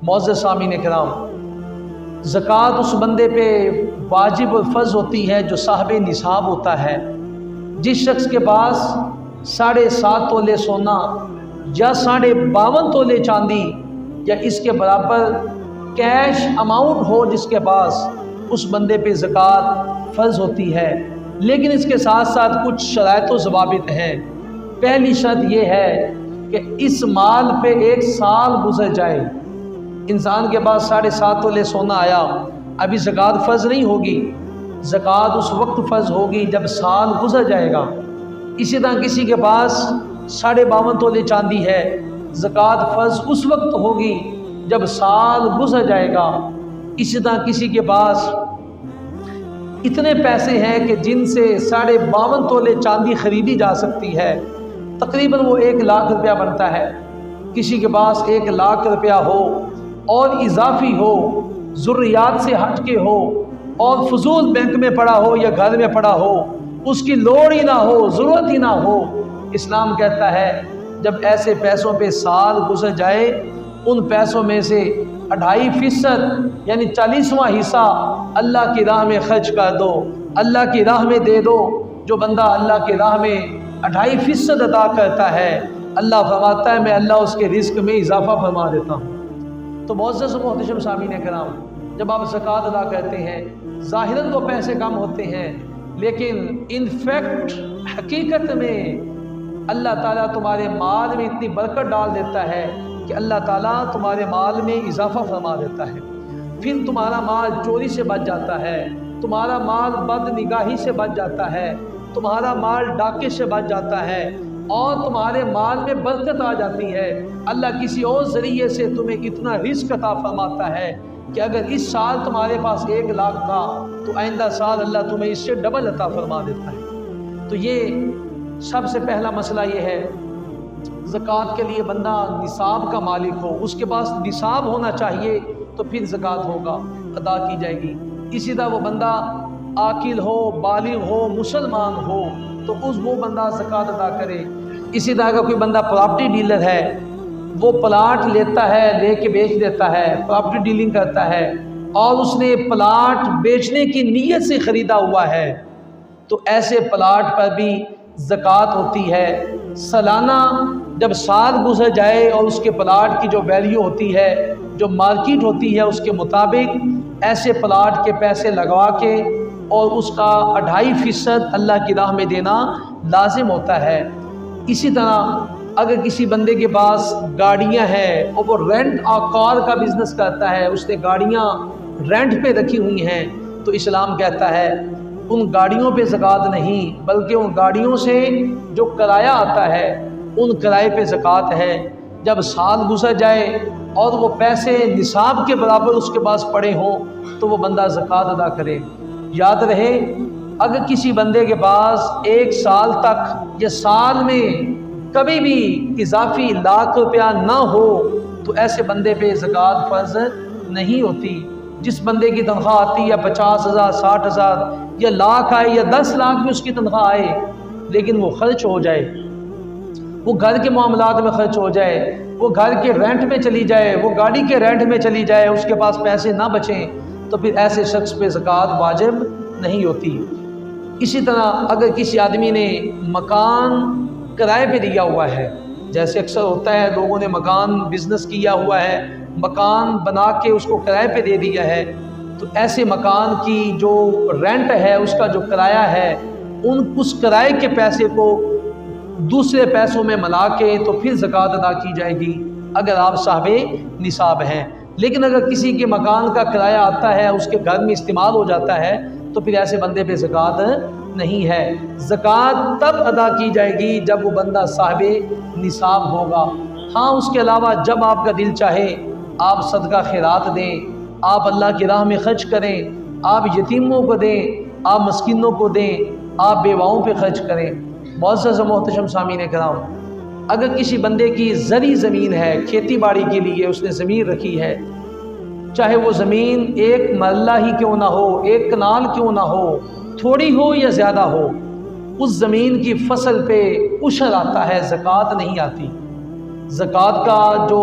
معزز سامعین کرام، زکوٰۃ اس بندے پہ واجب اور فرض ہوتی ہے جو صاحب نصاب ہوتا ہے۔ جس شخص کے پاس 7.5 تولے سونا یا 52 تولے چاندی یا اس کے برابر کیش اماؤنٹ ہو جس کے پاس، اس بندے پہ زکوٰۃ فرض ہوتی ہے۔ لیکن اس کے ساتھ ساتھ کچھ شرائط و ضوابط ہیں۔ پہلی شرط یہ ہے کہ اس مال پہ 1 سال گزر جائے۔ انسان کے پاس 7.5 تولے سونا آیا، ابھی زکوٰۃ فرض نہیں ہوگی، زکوٰۃ اس وقت فرض ہوگی جب سال گزر جائے گا۔ اسی طرح کسی کے پاس 52.5 تولے چاندی ہے، زکوٰۃ فرض اس وقت ہوگی جب سال گزر جائے گا۔ اسی طرح کسی کے پاس اتنے پیسے ہیں کہ جن سے 52.5 تولے چاندی خریدی جا سکتی ہے، تقریباً وہ 1 لاکھ روپیہ بنتا ہے۔ کسی کے پاس 1 لاکھ روپیہ ہو اور اضافی ہو، ضروریات سے ہٹ کے ہو اور فضول بینک میں پڑا ہو یا گھر میں پڑا ہو، اس کی لوڑ ہی نہ ہو، ضرورت ہی نہ ہو، اسلام کہتا ہے جب ایسے پیسوں پہ سال گزر جائے، ان پیسوں میں سے 2.5% یعنی 40واں حصہ اللہ کی راہ میں خرچ کر دو، اللہ کی راہ میں دے دو۔ جو بندہ اللہ کی راہ میں 2.5% عطا کرتا ہے، اللہ فرماتا ہے میں اللہ اس کے رزق میں اضافہ فرما دیتا ہوں۔ تو معزز و محترم سامعین کرام، جب آپ زکوٰۃ ادا کرتے ہیں، ظاہراً تو پیسے کم ہوتے ہیں، لیکن ان فیکٹ حقیقت میں اللہ تعالیٰ تمہارے مال میں اتنی برکت ڈال دیتا ہے کہ اللہ تعالیٰ تمہارے مال میں اضافہ فرما دیتا ہے۔ پھر تمہارا مال چوری سے بچ جاتا ہے، تمہارا مال بد نگاہی سے بچ جاتا ہے، تمہارا مال ڈاکے سے بچ جاتا ہے، اور تمہارے مال میں برکت آ جاتی ہے۔ اللہ کسی اور ذریعے سے تمہیں اتنا رزق عطا فرماتا ہے کہ اگر اس سال تمہارے پاس 1 لاکھ تھا تو آئندہ سال اللہ تمہیں اس سے ڈبل عطا فرما دیتا ہے۔ تو یہ سب سے پہلا مسئلہ یہ ہے، زکوٰۃ کے لیے بندہ نصاب کا مالک ہو، اس کے پاس نصاب ہونا چاہیے تو پھر زکوٰۃ ہوگا، ادا کی جائے گی۔ اسی طرح وہ بندہ عاقل ہو، بالغ ہو، مسلمان ہو تو وہ بندہ زکوٰۃ ادا کرے۔ اسی طرح کا کوئی بندہ پراپرٹی ڈیلر ہے، وہ پلاٹ لیتا ہے، لے کے بیچ دیتا ہے، پراپرٹی ڈیلنگ کرتا ہے، اور اس نے پلاٹ بیچنے کی نیت سے خریدا ہوا ہے، تو ایسے پلاٹ پر بھی زکوٰۃ ہوتی ہے۔ سالانہ جب سال گزر جائے اور اس کے پلاٹ کی جو ویلیو ہوتی ہے، جو مارکیٹ ہوتی ہے، اس کے مطابق ایسے پلاٹ کے پیسے لگوا کے اور اس کا 2.5% اللہ کی راہ میں دینا لازم ہوتا ہے۔ اسی طرح اگر کسی بندے کے پاس گاڑیاں ہیں اور وہ رینٹ اور کار کا بزنس کرتا ہے، اس نے گاڑیاں رینٹ پہ رکھی ہوئی ہیں، تو اسلام کہتا ہے ان گاڑیوں پہ زکوٰۃ نہیں، بلکہ ان گاڑیوں سے جو کرایہ آتا ہے ان کرائے پہ زکوٰۃ ہے۔ جب سال گزر جائے اور وہ پیسے نصاب کے برابر اس کے پاس پڑے ہوں تو وہ بندہ زکوٰۃ ادا کرے۔ یاد رہے، اگر کسی بندے کے پاس 1 سال تک یا سال میں کبھی بھی اضافی 1 لاکھ روپیہ نہ ہو تو ایسے بندے پہ زکوٰۃ فرض نہیں ہوتی۔ جس بندے کی تنخواہ آتی ہے 50,000 60,000 یا لاکھ آئے یا 10 لاکھ بھی اس کی تنخواہ آئے، لیکن وہ خرچ ہو جائے، وہ گھر کے معاملات میں خرچ ہو جائے، وہ گھر کے رینٹ میں چلی جائے، وہ گاڑی کے رینٹ میں چلی جائے، اس کے پاس پیسے نہ بچیں، تو پھر ایسے شخص پہ زکوٰۃ واجب نہیں ہوتی۔ اسی طرح اگر کسی آدمی نے مکان کرائے پہ دیا ہوا ہے، جیسے اکثر ہوتا ہے لوگوں نے مکان بزنس کیا ہوا ہے، مکان بنا کے اس کو کرائے پہ دے دیا ہے، تو ایسے مکان کی جو رینٹ ہے، اس کا جو کرایہ ہے، اس کرائے کے پیسے کو دوسرے پیسوں میں ملا کے تو پھر زکوٰۃ ادا کی جائے گی اگر آپ صاحب نصاب ہیں۔ لیکن اگر کسی کے مکان کا کرایہ آتا ہے، اس کے گھر میں استعمال ہو جاتا ہے، تو پھر ایسے بندے پہ زکوٰۃ نہیں ہے۔ زکوٰۃ تب ادا کی جائے گی جب وہ بندہ صاحب نصاب ہوگا۔ ہاں، اس کے علاوہ جب آپ کا دل چاہے آپ صدقہ خیرات دیں، آپ اللہ کی راہ میں خرچ کریں، آپ یتیموں کو دیں، آپ مسکینوں کو دیں، آپ بیواؤں پہ خرچ کریں۔ معزز و محترم سامعین کرام، اگر کسی بندے کی زرعی زمین ہے، کھیتی باڑی کے لیے اس نے زمین رکھی ہے، چاہے وہ زمین 1 مرلہ ہی کیوں نہ ہو، 1 کنال کیوں نہ ہو، تھوڑی ہو یا زیادہ ہو، اس زمین کی فصل پہ عشر آتا ہے، زکوٰۃ نہیں آتی۔ زکوٰۃ کا جو